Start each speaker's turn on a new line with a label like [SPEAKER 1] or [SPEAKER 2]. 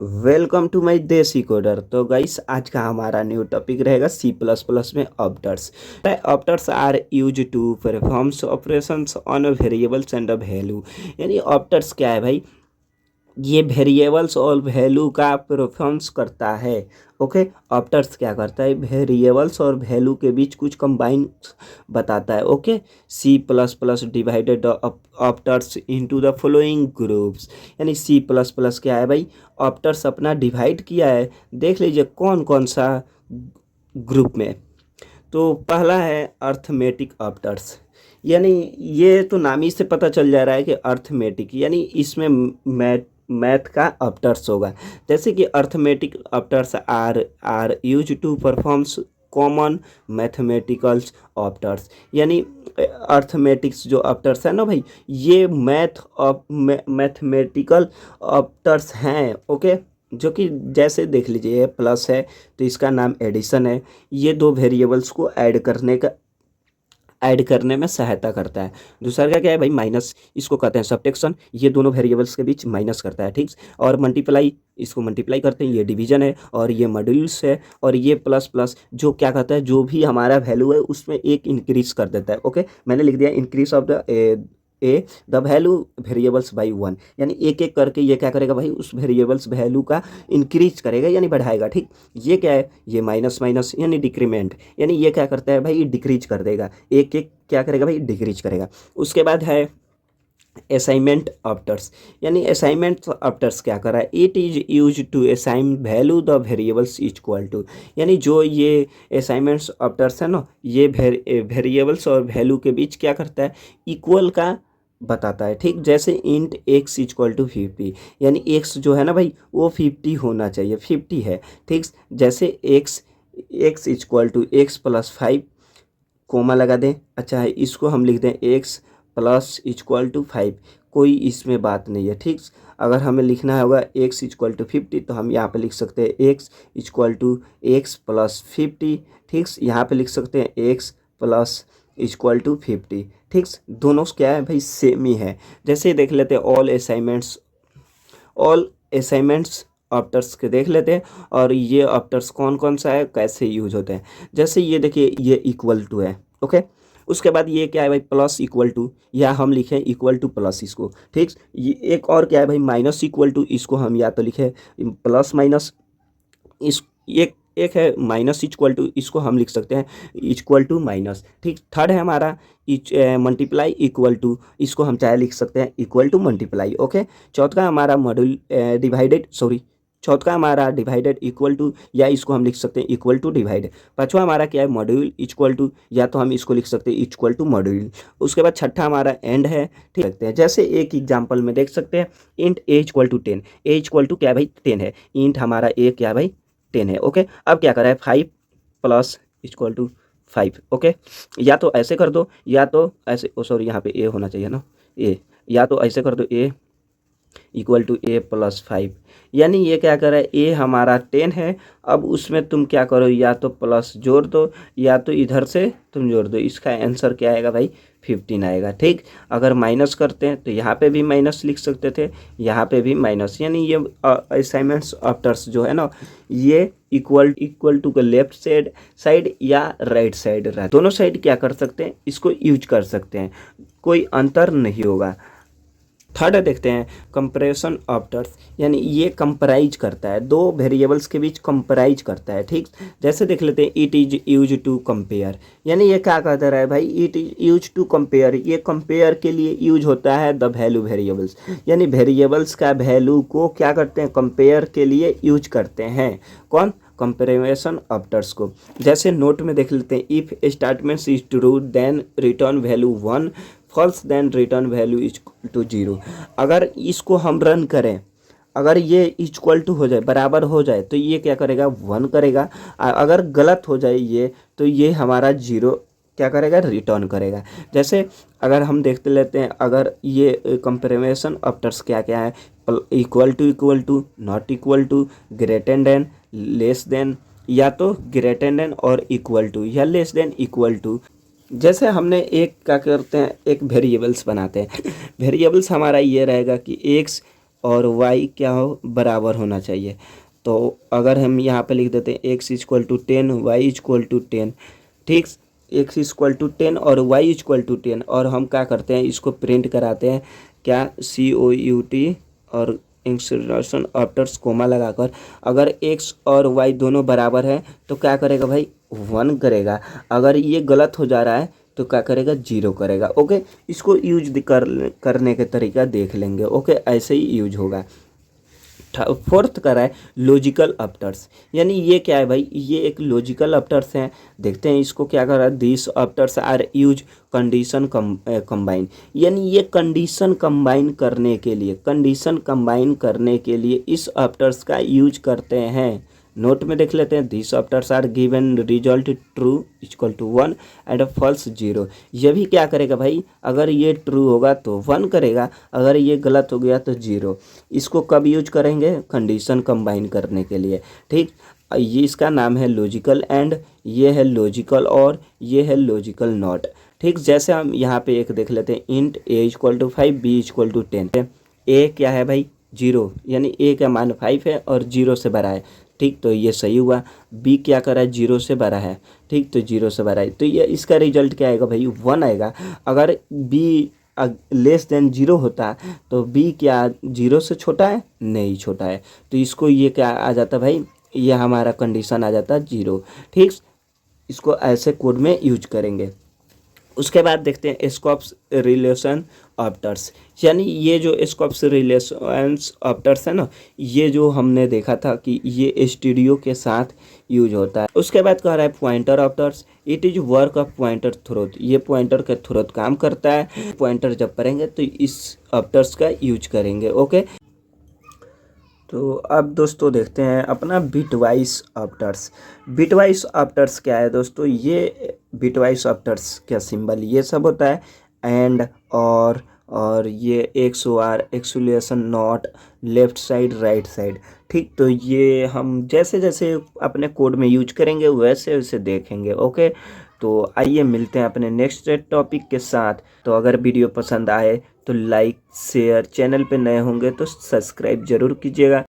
[SPEAKER 1] Welcome to my Desi coder. तो guys आज का हमारा न्यू टॉपिक रहेगा सी प्लस प्लस में operators. Operators are use to performs operations on variables and a value. यानी operators क्या है भाई, ये वेरिएबल्स और वैल्यू का परफॉर्म्स करता है। ओके, ऑपरेटर्स क्या करता है, वेरिएबल्स और वैल्यू के बीच कुछ कंबाइन बताता है। Okay, C plus plus divided operators into the following groups. यानी सी प्लस प्लस क्या है भाई, ऑपरेटर्स अपना डिवाइड किया है। देख लीजिए कौन कौन सा ग्रुप में। तो पहला है अर्थमेटिक ऑपरेटर्स। यानी ये तो नाम ही से पता चल जा रहा है कि अर्थमेटिक, यानी इसमें मैथ का ऑपरेटर्स होगा। जैसे कि arithmetic operators are use to performs common mathematicals operators. यानी अर्थमेटिक्स जो ऑपरेटर्स है ना भाई, ये मैथमेटिकल ऑपरेटर्स हैं। ओके, जो कि जैसे देख लीजिए ये प्लस है तो इसका नाम एडिशन है। ये दो वेरिएबल्स को ऐड करने में सहायता करता है। दूसरा का क्या है भाई, माइनस, इसको कहते हैं सब्ट्रैक्शन। ये दोनों वेरिएबल्स के बीच माइनस करता है, ठीक। और मल्टीप्लाई, इसको मल्टीप्लाई करते हैं, ये डिवीजन है। और ये मॉड्यूल्स है। और ये प्लस प्लस जो क्या कहता है, जो भी हमारा वैल्यू है उसमें एक इंक्रीज कर देता है। ओके, मैंने लिख दिया increase of the value variables by 1। यानी एक एक करके ये क्या करेगा भाई, उस वेरिएबल्स वैल्यू का इंक्रीज करेगा यानी बढ़ाएगा, ठीक। ये क्या है, ये माइनस माइनस यानी डिक्रीमेंट। यानी ये क्या करता है भाई, ये डिक्रीज कर देगा, एक एक क्या करेगा भाई, डिक्रीज करेगा। उसके बाद है असाइनमेंट ऑपरेटर्स। यानी असाइनमेंट ऑपरेटर्स क्या कर रहा है, it is use to assign value the variables equal to. यानी जो ये असाइनमेंट्स ऑपरेटर्स है ना, ये वेरिएबल्स और वैल्यू के बीच क्या करता है, इक्वल का बताता है, ठीक। जैसे इंट एक्स इक्वल टू 50। यानी एक्स जो है ना भाई वो 50 होना चाहिए, 50 है, ठीक। जैसे x equal to x plus 5, comma लगा दें। अच्छा है, इसको हम लिख दें एक्स प्लस इक्वल टू 5। कोई इसमें बात नहीं है, ठीक। अगर हमें लिखना होगा एक्स इक्वल टू 50 तो हम यहाँ पे लिख सकते हैं x equal to x plus 50, ठीक। यहाँ पे लिख सकते हैं एक्स प्लस इक्वल टू 50, ठीक। दोनों क्या है भाई, सेम ही है। जैसे देख लेते हैं ऑल असाइनमेंट्स ऑपरेटर्स के देख लेते हैं। और ये ऑपरेटर्स कौन कौन सा है, कैसे यूज होते हैं। जैसे ये देखिए, ये इक्वल टू है। ओके, उसके बाद ये क्या है भाई, प्लस इक्वल टू, या हम लिखें इक्वल टू प्लस इसको, ठीक। ये एक और क्या है भाई, माइनस इक्वल टू, इसको हम या तो लिखें प्लस माइनस। इस एक एक है माइनस इक्वल टू, इसको हम लिख सकते हैं इक्वल टू माइनस, ठीक। थर्ड है हमारा मल्टीप्लाई इक्वल टू, इसको हम चाहे लिख सकते हैं इक्वल टू मल्टीप्लाई। ओके, चौथा हमारा मॉड्यूल डिवाइडेड, सॉरी, चौथा हमारा डिवाइडेड इक्वल टू, या इसको हम लिख सकते हैं इक्वल टू डिवाइड। पांचवा हमारा क्या है, मॉड्यूल इक्वल टू, या तो हम इसको लिख सकते हैं इक्वल टू मॉड्यूल। उसके बाद छठा हमारा एंड है, ठीक रखते हैं। जैसे एक एग्जांपल में देख सकते हैं, int a equal to 10। A equal to क्या भाई, 10 है। इंट हमारा ए क्या भाई, 10 है। ओके, अब क्या करा है, 5 प्लस इक्वल टू 5। ओके, या तो ऐसे कर दो, या तो ऐसे, ओ सॉरी, यहाँ पे ए होना चाहिए ना, ए, या तो ऐसे कर दो, ए इक्वल टू ए प्लस 5। यानी ये क्या कर रहा है, ए हमारा 10 है। अब उसमें तुम क्या करो, या तो प्लस जोड़ दो, या तो इधर से तुम जोड़ दो। इसका आंसर क्या आएगा भाई, 15 आएगा, ठीक। अगर माइनस करते हैं तो यहाँ पे भी माइनस लिख सकते थे, यहाँ पे भी माइनस। यानी ये असाइनमेंट्स ऑपरेटर्स जो है ना, ये इक्वल टू का लेफ्ट साइड या राइट साइड रहता है। दोनों साइड क्या कर सकते हैं, इसको यूज कर सकते हैं, कोई अंतर नहीं होगा। थर्ड देखते हैं कंपैरिजन ऑपरेटर्स। यानी ये कंपैराइज करता है, दो वेरिएबल्स के बीच कंपैराइज करता है, ठीक। जैसे देख लेते हैं, it is use to compare. यानी ये क्या कहता है भाई, it is use to compare, ये कंपेयर के लिए यूज होता है द वैल्यू वेरिएबल्स। यानी वेरिएबल्स का वैल्यू को क्या करते हैं, कंपेयर के लिए यूज करते हैं। कौन, कंपैरिजन ऑपरेटर्स को। जैसे नोट में देख लेते हैं, if statement is true then return value 1, false then return value equal to 0। अगर इसको हम रन करें, अगर ये इक्वल टू हो जाए, बराबर हो जाए, तो ये क्या करेगा, 1 करेगा। अगर गलत हो जाए ये, तो ये हमारा 0 क्या करेगा, रिटर्न करेगा। जैसे अगर हम देखते लेते हैं, अगर ये कंपैरिजन ऑपरेटर्स क्या क्या है, equal to, not equal to, greater than, less than, या तो ग्रेटर देन और इक्वल टू, या लेस देन इक्वल टू। जैसे हमने एक क्या करते हैं, एक वेरिएबल्स बनाते हैं। वेरिएबल्स हमारा ये रहेगा कि एक्स और y क्या हो, बराबर होना चाहिए। तो अगर हम यहाँ पे लिख देते हैं x equal to 10, y equal to 10, ठीक, x इक्वल टू 10 और y इक्वल टू 10, और हम क्या करते हैं, इसको प्रिंट कराते हैं क्या, COUT और इंसर्शन आफ्टर कोमा लगाकर। अगर x और y दोनों बराबर है तो क्या करेगा भाई, 1 करेगा। अगर ये गलत हो जा रहा है तो क्या करेगा, 0 करेगा। ओके, इसको यूज करने के तरीका देख लेंगे। ओके, ऐसे ही यूज होगा। फोर्थ करा है लॉजिकल अप्टर्स, यानी ये क्या है भाई, ये एक लॉजिकल अप्टर्स हैं। देखते हैं इसको क्या करा, this operators are use condition combine, यानी ये कंडीशन कंबाइन करने के लिए इस अप्टर्स का यूज करते हैं। नोट में देख लेते हैं, this operators are given result true equal to 1 and false 0। ये भी क्या करेगा भाई, अगर ये ट्रू होगा तो 1 करेगा, अगर ये गलत हो गया तो 0। इसको कब यूज करेंगे, कंडीशन कंबाइन करने के लिए, ठीक। ये इसका नाम है लॉजिकल एंड, ये है लॉजिकल और ये है लॉजिकल नॉट, ठीक। जैसे हम यहाँ पे एक देख लेते हैं, int a equal to 5, b equal to 10। A क्या है भाई, 0, यानी ए का मान 5 है और 0 से बड़ा है, ठीक, तो ये सही हुआ। बी क्या कर रहा है, 0 से बड़ा है, ठीक, तो 0 से बड़ा है, तो ये इसका रिजल्ट क्या आएगा भाई, 1 आएगा। अगर बी लेस देन 0 होता तो बी क्या 0 से छोटा है, नहीं छोटा है, तो इसको ये क्या आ जाता भाई, ये हमारा कंडीशन आ जाता 0, ठीक। इसको ऐसे कोड में यूज करेंगे। उसके बाद देखते हैं स्कोप्स रिलेशन ऑप्टर्स, यानी ये जो स्कोप्स रिलेशंस ऑप्टर्स है ना, ये जो हमने देखा था कि ये स्टूडियो के साथ यूज होता है। उसके बाद कह रहा है pointer operators, it is work of pointer through, ये पॉइंटर के थ्रोट काम करता है। पॉइंटर जब पढ़ेंगे तो इस ऑप्टर्स का यूज करेंगे। ओके, तो अब दोस्तों देखते हैं अपना बिटवाइस ऑप्टर्स। बिटवाइस ऑप्टर्स क्या है दोस्तों, ये बिटवाइस ऑप्टर्स क्या सिंबल ये सब होता है, एंड और ये XOR exclusion not, left side right side, ठीक। तो ये हम जैसे जैसे अपने कोड में यूज करेंगे वैसे वैसे देखेंगे। ओके, तो आइए मिलते हैं अपने नेक्स्ट टॉपिक के साथ। तो अगर वीडियो पसंद आए तो लाइक शेयर, चैनल पे नए होंगे तो सब्सक्राइब जरूर कीजिएगा।